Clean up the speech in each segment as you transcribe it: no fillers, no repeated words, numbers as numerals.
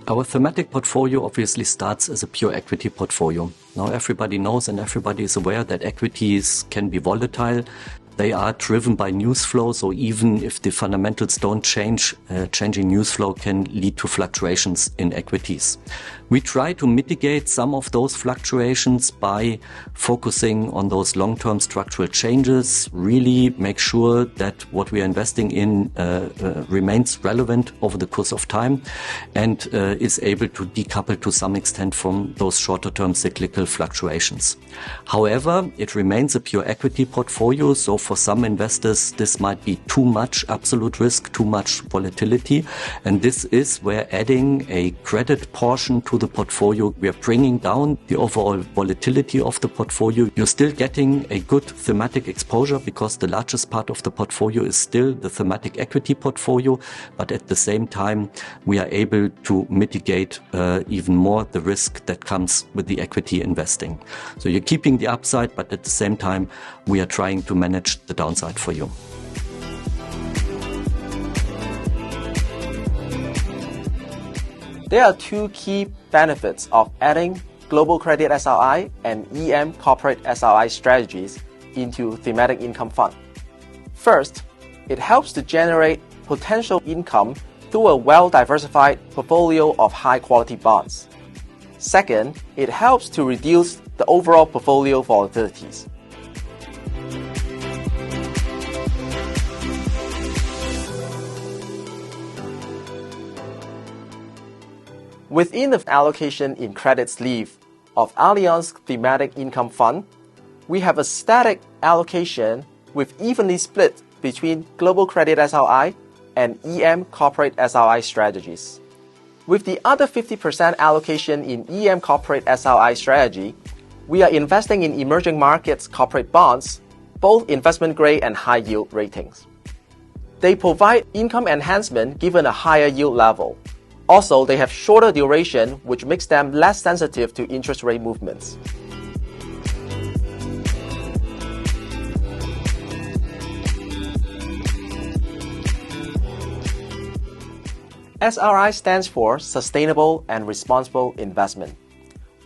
Our thematic portfolio obviously starts as a pure equity portfolio. Now everybody knows and everybody is aware that equities can be volatile. They are driven by news flow, so even if the fundamentals don't change, changing news flow can lead to fluctuations in equities. We try to mitigate some of those fluctuations by focusing on those long-term structural changes, really make sure that what we are investing in remains relevant over the course of time and is able to decouple to some extent from those shorter-term cyclical fluctuations. However, it remains a pure equity portfolio, so for some investors this might be too much absolute risk, too much volatility, and this is where adding a credit portion to the portfolio, we are bringing down the overall volatility of the portfolio. You're still getting a good thematic exposure because the largest part of the portfolio is still the thematic equity portfolio, but at the same time we are able to mitigate even more the risk that comes with the equity investing. So you're keeping the upside, but at the same time we are trying to manage the downside for you. There are two key benefits of adding Global Credit SRI and EM Corporate SRI strategies into Thematic Income Fund. First, it helps to generate potential income through a well-diversified portfolio of high-quality bonds. Second, it helps to reduce the overall portfolio volatilities. Within the allocation in credit sleeve of Allianz Thematic Income Fund, we have a static allocation with evenly split between Global Credit SRI and EM Corporate SRI strategies. With the other 50% allocation in EM Corporate SRI strategy, we are investing in emerging markets corporate bonds, both investment grade and high yield ratings. They provide income enhancement given a higher yield level. Also, they have shorter duration, which makes them less sensitive to interest rate movements. SRI stands for Sustainable and Responsible Investment.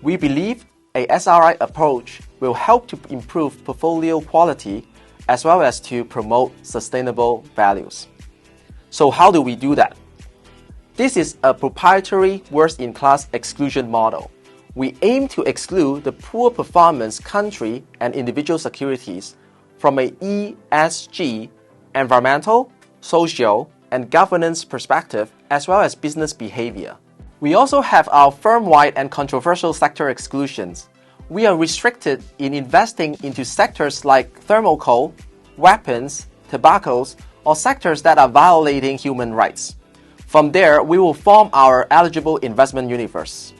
We believe a SRI approach will help to improve portfolio quality as well as to promote sustainable values. So how do we do that? This is a proprietary worst-in-class exclusion model. We aim to exclude the poor performance country and individual securities from a ESG, environmental, social, and governance perspective, as well as business behavior. We also have our firm-wide and controversial sector exclusions. We are restricted in investing into sectors like thermal coal, weapons, tobaccos, or sectors that are violating human rights. From there, we will form our eligible investment universe.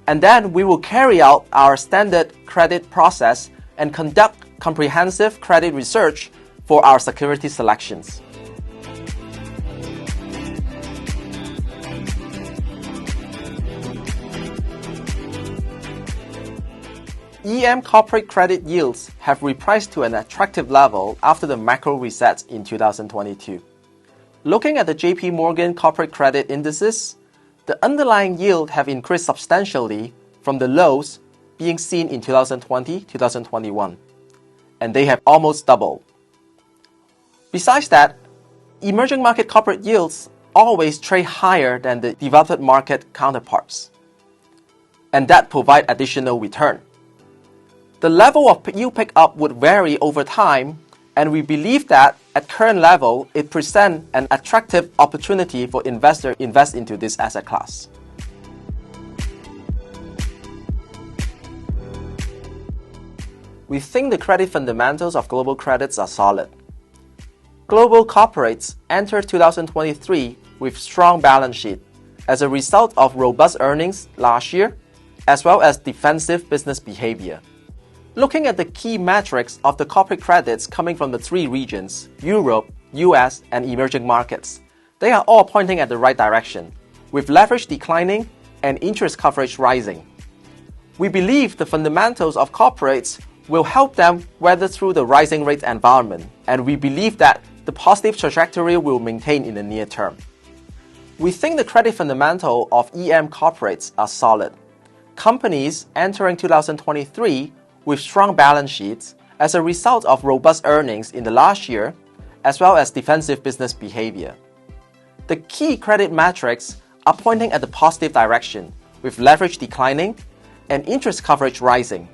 And then we will carry out our standard credit process and conduct comprehensive credit research for our security selections. EM corporate credit yields have repriced to an attractive level after the macro resets in 2022. Looking at the JP Morgan corporate credit indices, the underlying yield have increased substantially from the lows being seen in 2020-2021, and they have almost doubled. Besides that, emerging market corporate yields always trade higher than the developed market counterparts, and that provide additional return. The level of yield pickup would vary over time, and we believe that at current level, it presents an attractive opportunity for investors to invest into this asset class. We think the credit fundamentals of global credits are solid. Global corporates entered 2023 with strong balance sheet as a result of robust earnings last year, as well as defensive business behavior. Looking at the key metrics of the corporate credits coming from the three regions, Europe, US, and emerging markets, they are all pointing at the right direction, with leverage declining and interest coverage rising. We believe the fundamentals of corporates will help them weather through the rising rate environment, and we believe that the positive trajectory will maintain in the near term. We think the credit fundamental of EM corporates are solid. Companies entering 2023 with strong balance sheets as a result of robust earnings in the last year, as well as defensive business behavior. The key credit metrics are pointing at the positive direction, with leverage declining and interest coverage rising.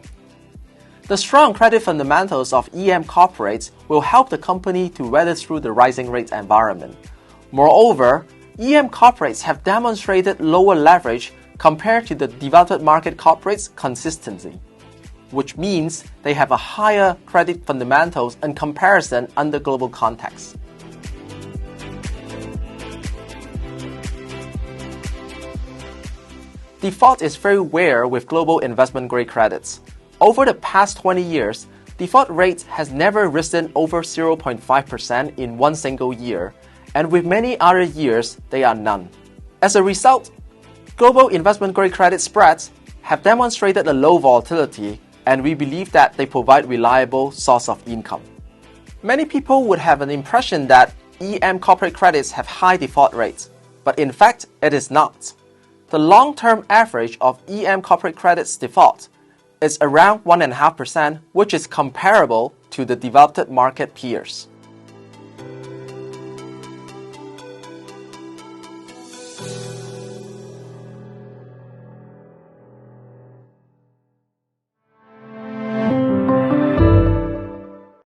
The strong credit fundamentals of EM corporates will help the company to weather through the rising rate environment. Moreover, EM corporates have demonstrated lower leverage compared to the developed market corporates consistently, which means they have a higher credit fundamentals in comparison under global context. Default is very rare with global investment-grade credits. Over the past 20 years, default rate has never risen over 0.5% in one single year, and with many other years, they are none. As a result, global investment-grade credit spreads have demonstrated a low volatility, and we believe that they provide reliable source of income. Many people would have an impression that EM corporate credits have high default rates, but in fact, it is not. The long-term average of EM corporate credits default is around 1.5%, which is comparable to the developed market peers.